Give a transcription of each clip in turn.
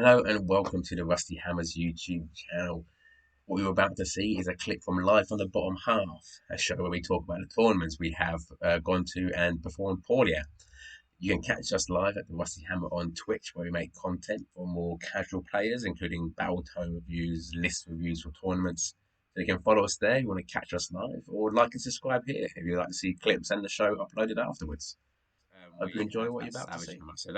Hello and welcome to the Rusty Hammers YouTube channel. What you're about to see is a clip from Life on the Bottom Half, a show where we talk about the tournaments we have gone to and performed poorly at. You can catch us live at the Rusty Hammer on Twitch, where we make content for more casual players, including battle tone reviews, list reviews for tournaments. So you can follow us there if you want to catch us live, or like and subscribe here if you'd like to see clips and the show uploaded afterwards. Hope you We enjoy have what you're that about to Savage see. Hammer. So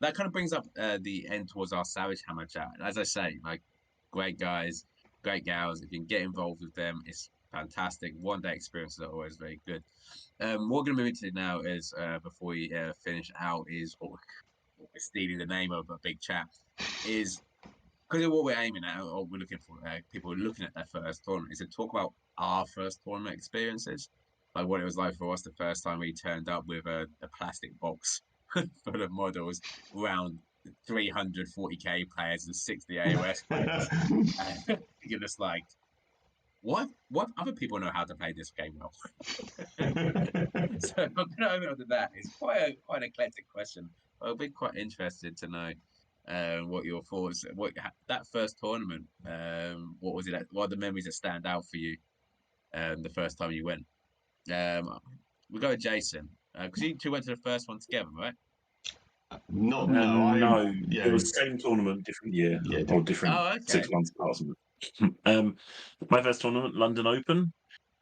that kind of brings up the end towards our Savage Hammer chat. And as I say, like great guys, great gals. If you can get involved with them, it's fantastic. One day experiences are always very good. What we're going to move into now is before we finish out is what we're stealing the name of a big chat is because of what we're aiming at or we're looking for. People are looking at their first tournament is to talk about our first tournament experiences, like what it was like for us the first time we turned up with a plastic box full of models around 340k players and 60 AOS players. And you're just like, what other people know how to play this game well? So I'm going to open up to that. It's quite an eclectic question. I'll be quite interested to know what your thoughts. That first tournament? What was it? What are the memories that stand out for you? The first time you went. We'll go with Jason because you two went to the first one together, right? No, it was same tournament, different year, or different Oh, okay. 6 months apart. My first tournament, London Open.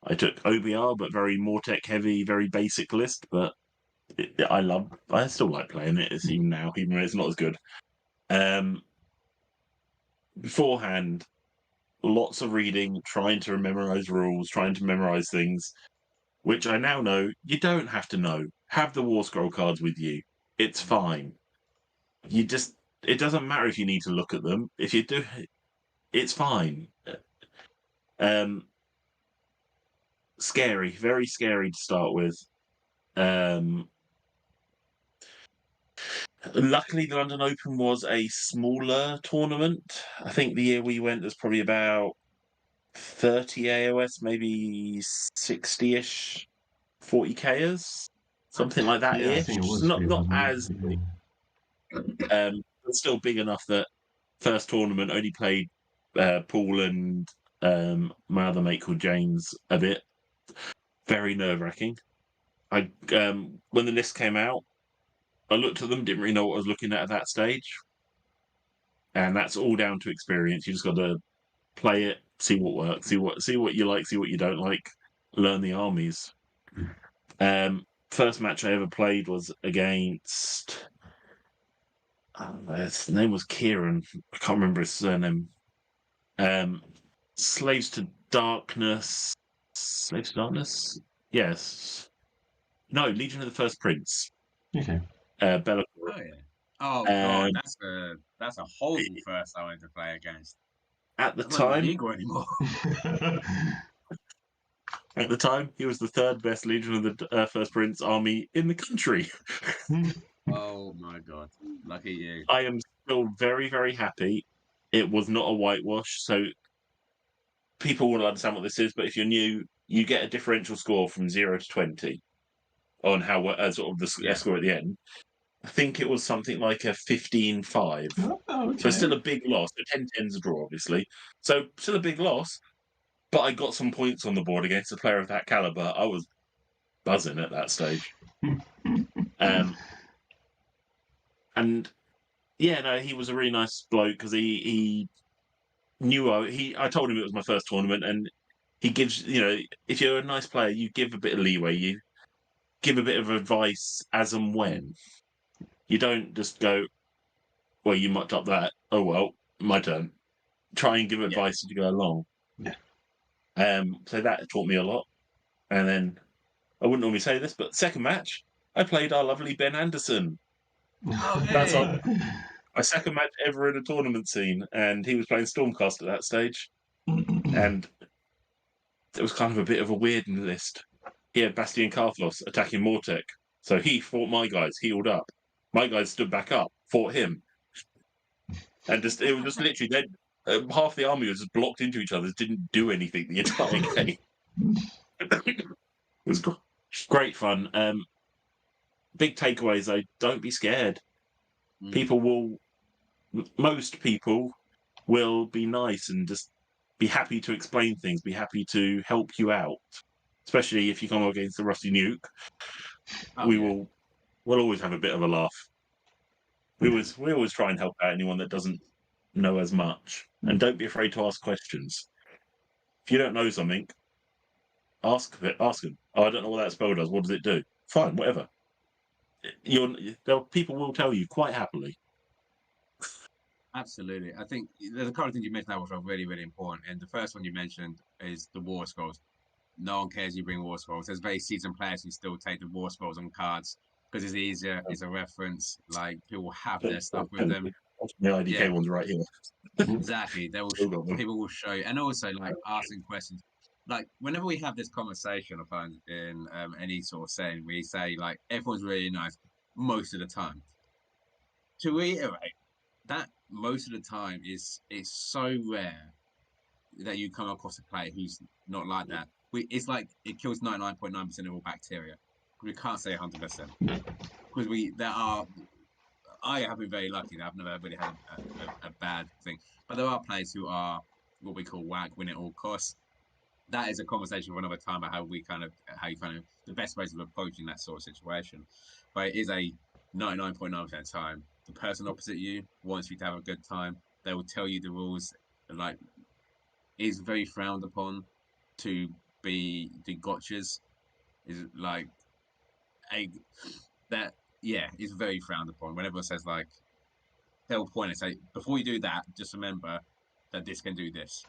I took OBR, but very Mortec heavy, very basic list. But I still like playing it. It's even now, even when it's not as good. Beforehand, lots of reading, trying to memorize rules, trying to memorize things, which I now know you don't have to know. Have the War Scroll cards with you. It's fine. It doesn't matter if you need to look at them. If you do, it's fine. Scary, very scary to start with. Luckily, the London Open was a smaller tournament. I think the year we went was probably about 30 AOS, maybe 60-ish, 40Kers, something like that. Yeah, I think it was not as big, but still big enough that first tournament only played Paul and my other mate called James a bit. Very nerve-wracking. When the list came out, I looked at them, didn't really know what I was looking at that stage. And that's all down to experience. You just got to play it, see what works, see what you like, see what you don't like, learn the armies. First match I ever played was against. His name was Kieran. I can't remember his surname. Slaves to Darkness. Slaves to Darkness? Yes. No, Legion of the First Prince. Okay. Bellacore. Oh yeah. Oh god, that's a horrible first I wanted to play against. At the I'm not time, even anymore. At the time, he was the third best Legion of the First Prince army in the country. Oh my god, lucky you. I am still very, very happy. It was not a whitewash, so people will understand what this is. But if you're new, you get a differential score from 0 to 20 on how sort of the score at the end. I think it was something like a 15-5. Oh, okay. So still a big loss. A 10-10's a draw, obviously. So still a big loss. But I got some points on the board against a player of that caliber. I was buzzing at that stage. And yeah, no, he was a really nice bloke because he knew I told him it was my first tournament, and he gives, if you're a nice player, you give a bit of leeway, you give a bit of advice as and when. You don't just go, well, you mucked up that. Oh well, my turn. Try and give advice as you go along. Yeah. So that taught me a lot. And then I wouldn't normally say this, but second match, I played our lovely Ben Anderson. Oh, That's hey. my second match ever in a tournament scene, and he was playing Stormcast at that stage. And it was kind of a bit of a weird list. He had Bastian Karthlos attacking Mortec. So he fought my guys, healed up. My guys stood back up, fought him. And it was just literally, half the army was just blocked into each other, didn't do anything the entire game. It was great fun. Big takeaways though, don't be scared. People will most people will be nice and just be happy to explain things, be happy to help you out. Especially if you come up against the Rusty Nuke, Oh, we yeah. will we'll always have a bit of a laugh. We always try and help out anyone that doesn't know as much, and don't be afraid to ask questions. If you don't know something, ask them. Oh, I don't know what that spell does. What does it do? Fine, whatever. People will tell you quite happily. Absolutely. I think there's a couple of things you mentioned that which are really, really important. And the first one you mentioned is the war scrolls. No one cares you bring war scrolls. There's very seasoned players who still take the war scrolls on cards because it's easier, it's a reference, like people have their stuff with them. The IDK Yeah. one's right here. Exactly. They will Still got them. people will show you. And also like asking questions. Like whenever we have this conversation upon in any sort of setting, we say like everyone's really nice most of the time. To reiterate, that most of the time is it's so rare that you come across a player who's not like that. It's like it kills 99.9% of all bacteria. We can't say 100% because I have been very lucky that I've never really had a bad thing. But there are players who are what we call whack, win at all costs. That is a conversation for another time about how you kind of the best ways of approaching that sort of situation. But it is a 99.9% time. The person opposite you wants you to have a good time. They will tell you the rules. Like, it's very frowned upon to do gotchas. Is like a that yeah, it's very frowned upon. Whenever it says like they'll point and say, before you do that, just remember that this can do this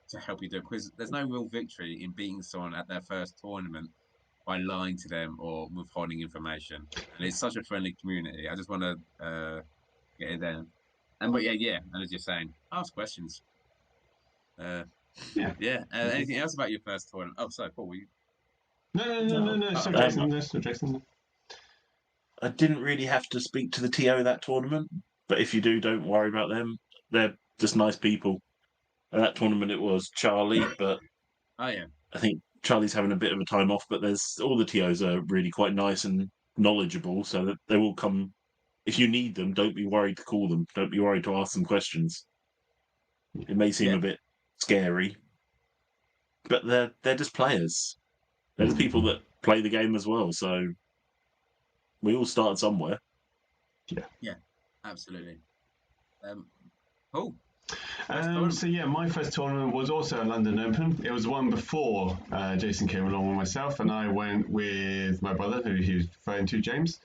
to help you do it. Because there's no real victory in beating someone at their first tournament by lying to them or withholding information. And it's such a friendly community. I just want to get it there. And but yeah, and as you're saying, ask questions. Yeah. Anything else about your first tournament? Oh, sorry, Paul. No. So Oh, Jason. I didn't really have to speak to the TO that tournament, but if you do, don't worry about them. They're just nice people. At that tournament, it was Charlie, but oh yeah. I think Charlie's having a bit of a time off. But there's all the TOs are really quite nice and knowledgeable, so that they will come. If you need them, don't be worried to call them. Don't be worried to ask them questions. It may seem Yeah. a bit scary, but they're just players. They're just people that play the game as well. So we all start somewhere. Yeah, absolutely. Cool. So yeah, my first tournament was also a London Open. It was one before Jason came along with myself, and I went with my brother, who he was referring to, James.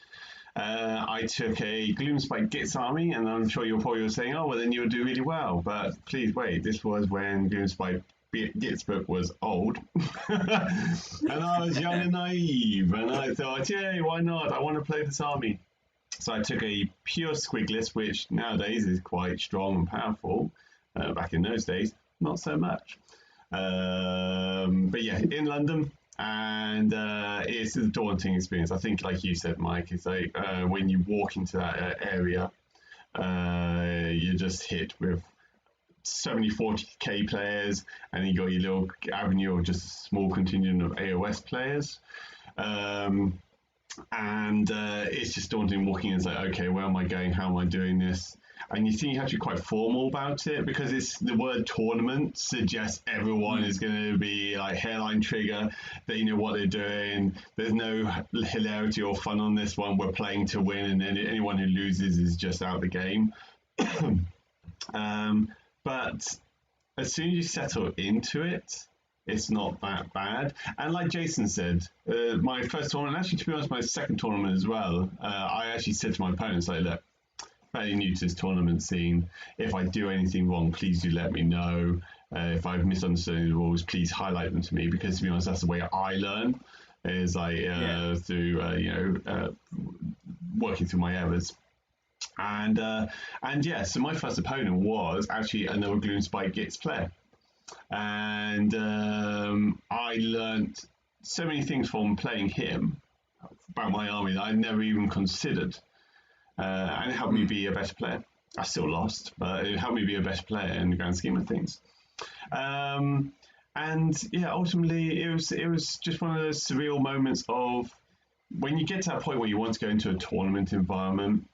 I took a Gloomspite Gits army, and I'm sure you're probably saying, "Oh, well, then you'll do really well." But please wait, this was when Gloomspite Gits book was old, and I was young and naive, and I thought, "Yay, why not? I want to play this army." So I took a pure Squigless, which nowadays is quite strong and powerful. Back in those days, not so much. But yeah, in London, and it's a daunting experience. I think, like you said, Mike, it's like when you walk into that area, you're just hit with so many 40k players, and you got your little avenue of just a small contingent of AOS players. And it's just daunting walking in. It's like, okay, where am I going? How am I doing this? And you think you have to be quite formal about it because it's the word tournament suggests everyone is going to be like hairline trigger. They know what they're doing. There's no hilarity or fun on this one. We're playing to win, and anyone who loses is just out of the game. But as soon as you settle into it, it's not that bad. And like Jason said, my first tournament, actually, to be honest, my second tournament as well, I actually said to my opponents, like, look, fairly new to this tournament scene. If I do anything wrong, please do let me know. If I've misunderstood the rules, please highlight them to me, because to be honest, that's the way I learn, is like through working through my errors. And yeah, so my first opponent was actually another Gloomspite Gits player. And I learnt so many things from playing him about my army that I never even considered, and it helped me be a better player. I still lost, but it helped me be a better player in the grand scheme of things. And yeah, ultimately, it was just one of those surreal moments of when you get to that point where you want to go into a tournament environment.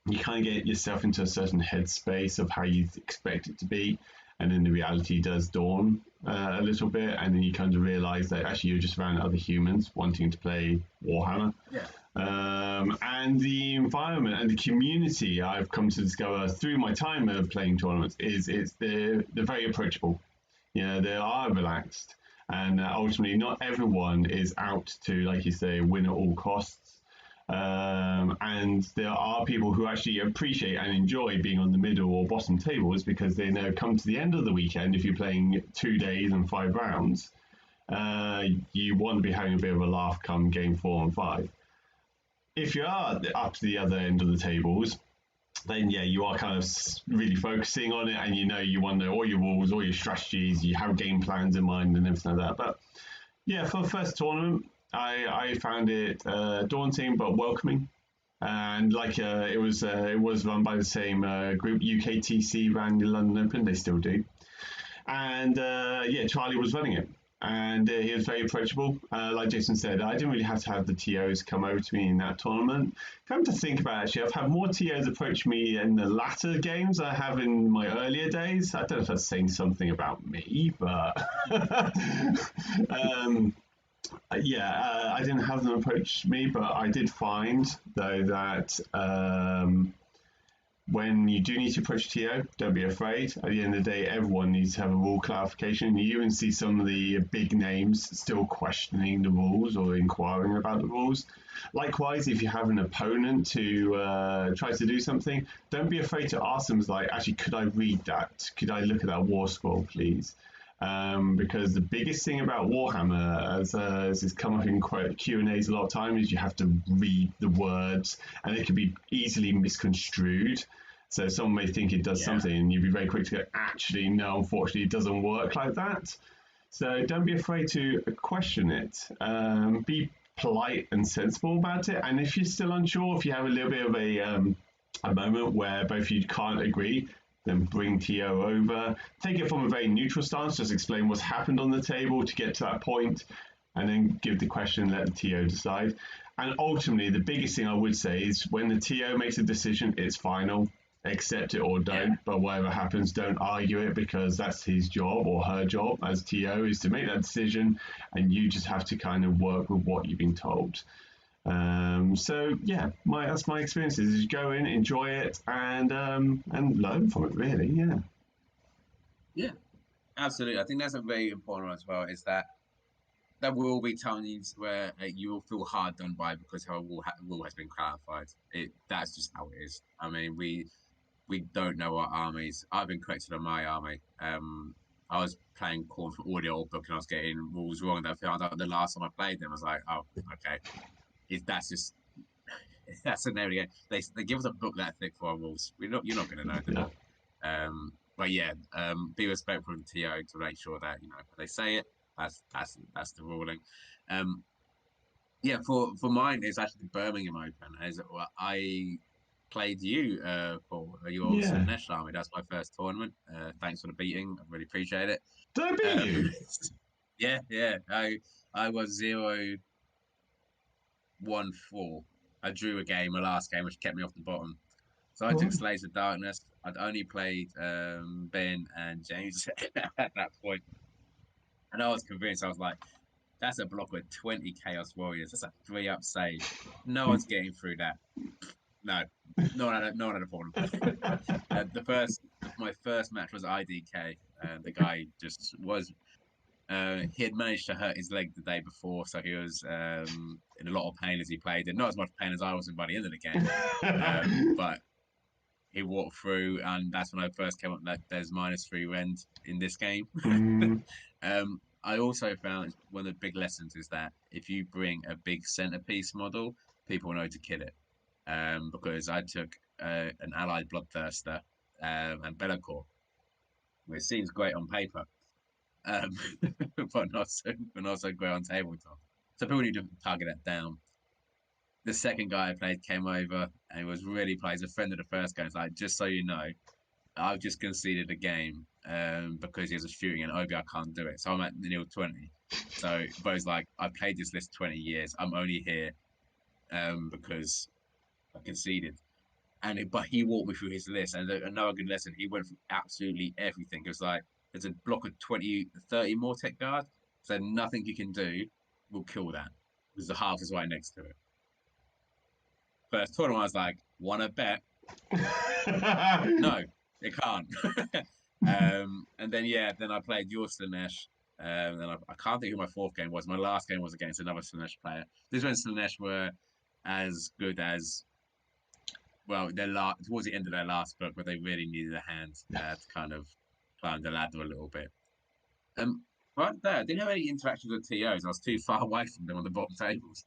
you kind of get yourself into a certain headspace of how you expect it to be, and then the reality does dawn a little bit, and then you kind of realize that actually you're just around other humans wanting to play Warhammer. Yeah. And the environment and the community I've come to discover through my time of playing tournaments is they're very approachable. They are relaxed, and ultimately not everyone is out to, like you say, win at all costs. And there are people who actually appreciate and enjoy being on the middle or bottom tables because they know come to the end of the weekend, if you're playing 2 days and 5 rounds, you want to be having a bit of a laugh come game 4 and 5. If you are up to the other end of the tables, then yeah, you are kind of really focusing on it, and you want to know all your rules, all your strategies, you have game plans in mind and everything like that. But yeah, for the first tournament, I found it daunting but welcoming, and like it was run by the same group. UKTC ran the London Open, they still do, and yeah, Charlie was running it. And he was very approachable. Like Jason said, I didn't really have to have the TOs come over to me in that tournament. Come to think about it, actually, I've had more TOs approach me in the latter games I have in my earlier days. I don't know if that's saying something about me, but I didn't have them approach me, but I did find, though, that when you do need to approach TO, don't be afraid. At the end of the day, everyone needs to have a rule clarification. You even see some of the big names still questioning the rules or inquiring about the rules. Likewise, if you have an opponent who tries to do something, don't be afraid to ask them, like, actually, could I read that? Could I look at that war scroll, please? Because the biggest thing about Warhammer, as has come up in Q&As a lot of time, is you have to read the words, and it can be easily misconstrued. So someone may think it does something, and you'd be very quick to go, actually, no, unfortunately, it doesn't work like that. So don't be afraid to question it. Be polite and sensible about it. And if you're still unsure, if you have a little bit of a moment where both of you can't agree, then bring TO over. Take it from a very neutral stance, just explain what's happened on the table to get to that point, and then give the question, let the TO decide. And ultimately, the biggest thing I would say is when the TO makes a decision, it's final. Accept it or don't, but whatever happens, don't argue it, because that's his job or her job as TO is to make that decision, and you just have to kind of work with what you've been told. So yeah, that's my experiences. Is go in, enjoy it, and learn from it. Really, Yeah, absolutely. I think that's a very important one as well. Is that there will be times where you will feel hard done by because how a rule has been clarified. That's just how it is. I mean, we don't know our armies. I've been corrected on my army. I was playing Corn for audio book and I was getting rules wrong. And I found out the last time I played them, I was like, oh, okay. That's just that's an area. They give us a book that thick for our rules. You're not going to know them all. But yeah, be respectful of the TO to make sure that when they say it, that's the ruling. Yeah, for mine, it's actually the Birmingham Open. I played you for your Nesh Army. That's my first tournament. Thanks for the beating. I really appreciate it. Did I beat you? Yeah. I was 0-1-4. I drew a game, my last game, which kept me off the bottom. So I took Slaves of Darkness. I'd only played Ben and James at that point. And I was convinced, I was like, that's a block with 20 Chaos Warriors. That's a 3-up save. No one's getting through that. No one had a problem. My first match was IDK. The guy just was. He had managed to hurt his leg the day before, so he was in a lot of pain as he played. And not as much pain as I was by the end of the game. But he walked through, and that's when I first came up that there's -3 rend in this game. I also found one of the big lessons is that if you bring a big centerpiece model, people know to kill it. Because I took an allied Bloodthirster and Bellacore, which seems great on paper, but not so great on tabletop. So people need to target that down. The second guy I played came over and he was really playing. He's a friend of the first guy. It's like, just so you know, I've just conceded a game because he was shooting and Obi, I can't do it. So I'm at nil 20. So Bo's like, I played this list 20 years. I'm only here because I conceded. but he walked me through his list, and another good lesson. He went through absolutely everything. It was like there's a block of 20, 30 more tech guard, so nothing you can do will kill that because the half is right next to it. First tournament, I was like, wanna bet? No, it can't. And then I played your Slanesh. And I can't think who my fourth game was. My last game was against another Slanesh player. This when Slanesh were as good as, well, towards the end of their last book, but they really needed a hand to kind of climb the ladder a little bit. Right there, I didn't have any interactions with TOs. I was too far away from them on the bottom tables.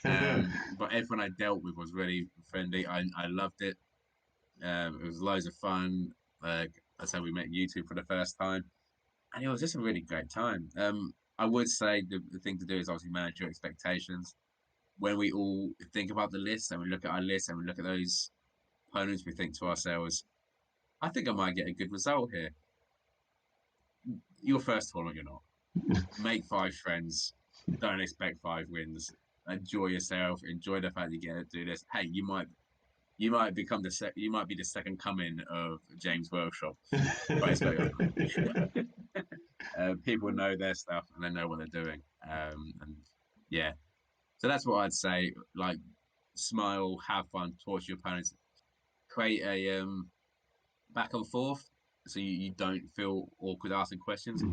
But everyone I dealt with was really friendly. I loved it. It was loads of fun. That's how we met you two for the first time, and it was just a really great time. I would say the thing to do is obviously manage your expectations. When we all think about the list and we look at our list and we look at those opponents, we think to ourselves, I think I might get a good result here. Your first tournament, you're not. Make 5 friends. Don't expect 5 wins. Enjoy yourself. Enjoy the fact you get to do this. Hey, you might become you might be the second coming of James Workshop, but it's very unlikely. People know their stuff and they know what they're doing. And yeah, so that's what I'd say. Like, smile, have fun, talk to your opponents, create a back and forth, so you don't feel awkward asking questions.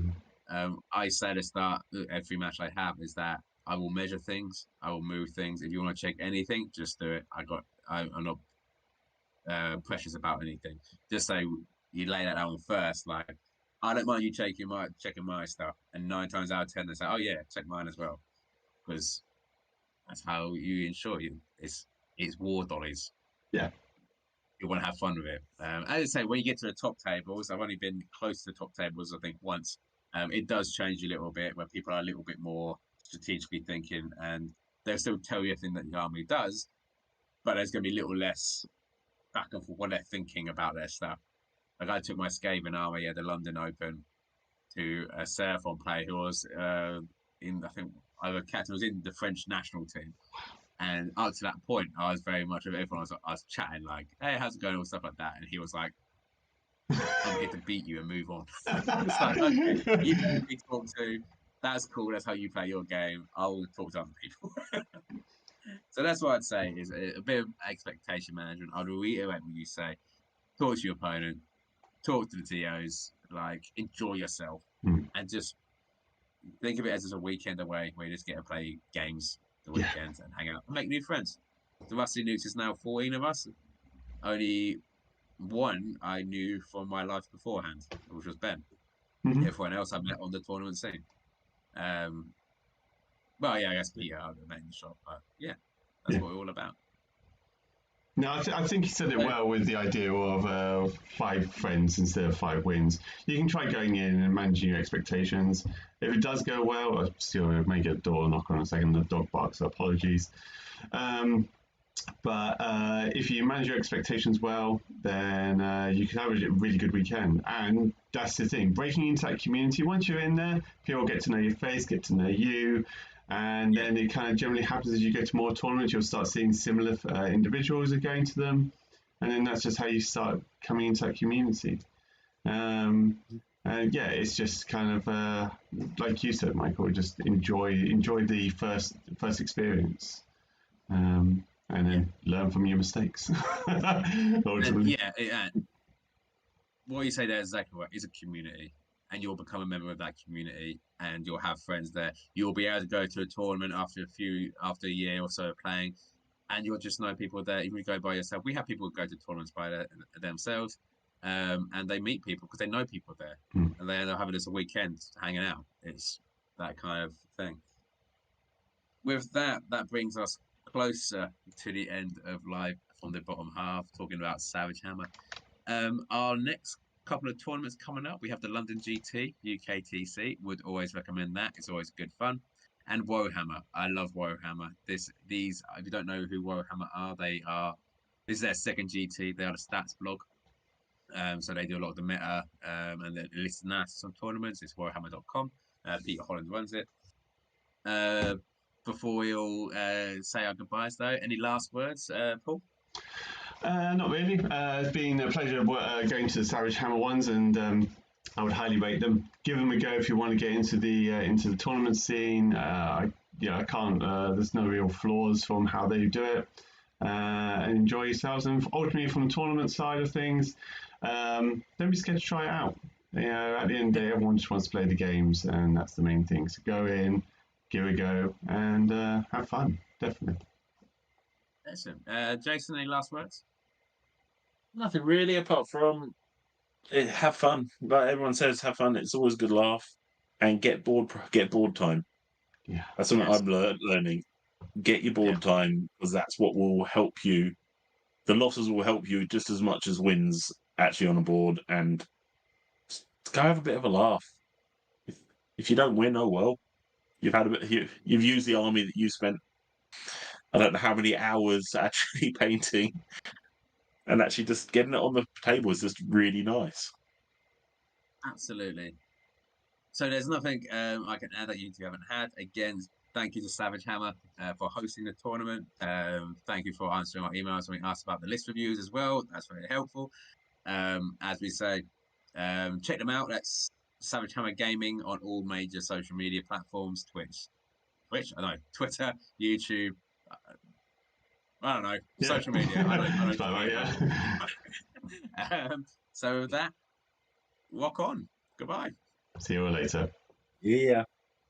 I say to start every match I have is that I will measure things, I will move things. If you want to check anything, just do it. I'm not precious about anything. Just say you lay that down first. Like, I don't mind you checking my stuff, and 9 times out of 10 they say, "Oh yeah, check mine as well," because that's how you ensure you. It's war dollies. Yeah. You want to have fun with it. As I say, when you get to the top tables, I've only been close to the top tables, I think, once. It does change a little bit, where people are a little bit more strategically thinking, and they'll still tell you everything that the army does, but there's going to be a little less back and forth what they're thinking about their stuff. Like, I took my Skaven army at the London Open to a Seraphon player who was in, I think, either captain was in the French national team. And up to that point, I was very much with everyone. I was chatting like, "Hey, how's it going?" Or stuff like that. And he was like, "I'm here to beat you and move on." It's like, okay, you can be talked to. That's cool. That's how you play your game. I'll talk to other people. So that's what I'd say is a bit of expectation management. I'd reiterate what you say. Talk to your opponent. Talk to the TOs. Like, enjoy yourself, and just think of it as just a weekend away where you just get to play games the weekends and hang out and make new friends. The Rusty Nukes is now 14 of us. Only one I knew from my life beforehand, which was Ben. Everyone else I met on the tournament scene. Well, yeah, I guess Peter I met in the shop, but yeah, that's what we're all about. No, I think you said it well with the idea of 5 friends instead of 5 wins. You can try going in and managing your expectations. If it does go well, I still may get a door knock on a second. The dog barks, so apologies. But if you manage your expectations well, then you can have a really good weekend. And that's the thing, breaking into that community, once you're in there, people get to know your face, get to know you. And then it kind of generally happens as you go to more tournaments, you'll start seeing similar individuals are going to them. And then that's just how you start coming into that community. And yeah, it's just kind of like you said, Michael, just enjoy the first experience. And then learn from your mistakes. What you say there is exactly right. It's a community, and you'll become a member of that community, and you'll have friends there. You'll be able to go to a tournament after a year or so of playing, and you'll just know people there. Even if you go by yourself, we have people who go to tournaments by themselves, and they meet people because they know people there, and they're having this a weekend hanging out. It's that kind of thing. With that brings us closer to the end of Live from the Bottom Half, talking about Savage Hammer. Our next couple of tournaments coming up, we have the London GT, UKTC. Would always recommend that. It's always good fun. And Wohammer. I love Wohammer. These, if you don't know who Wohammer are, this is their second GT. They are the stats blog. So they do a lot of the meta and the list analysis on tournaments. It's Warhammer.com. Peter Holland runs it. Before we all say our goodbyes, though, any last words, Paul? Not really. It's been a pleasure going to the Savage Hammer ones, and I would highly rate them. Give them a go if you want to get into the tournament scene. I can't. There's no real flaws from how they do it. And enjoy yourselves. And ultimately, from the tournament side of things, don't be scared to try it out. At the end of the day, everyone just wants to play the games, and that's the main thing. So go in, give it a go, and have fun. Definitely. Excellent. Jason, any last words? Nothing really, apart from have fun. Like everyone says, have fun. It's always a good laugh, and get board time. Yeah. That's something Yes. I'm learning. Get your board time, because that's what will help you. The losses will help you just as much as wins actually on a board, and go have a bit of a laugh. If you don't win, oh well. You've had a bit. You've used the army that you spent. I don't know how many hours actually painting, and actually just getting it on the table is just really nice. Absolutely. So there's nothing I can add that you two haven't had. Again, thank you to Savage Hammer for hosting the tournament. Thank you for answering our emails when we asked about the list reviews as well. That's very helpful. As we say, check them out. That's Savage Hammer Gaming on all major social media platforms. Twitter, YouTube. I don't know. Yeah. Social media. I don't It's about right, yeah. So with that, walk on. Goodbye. See you all later. Yeah.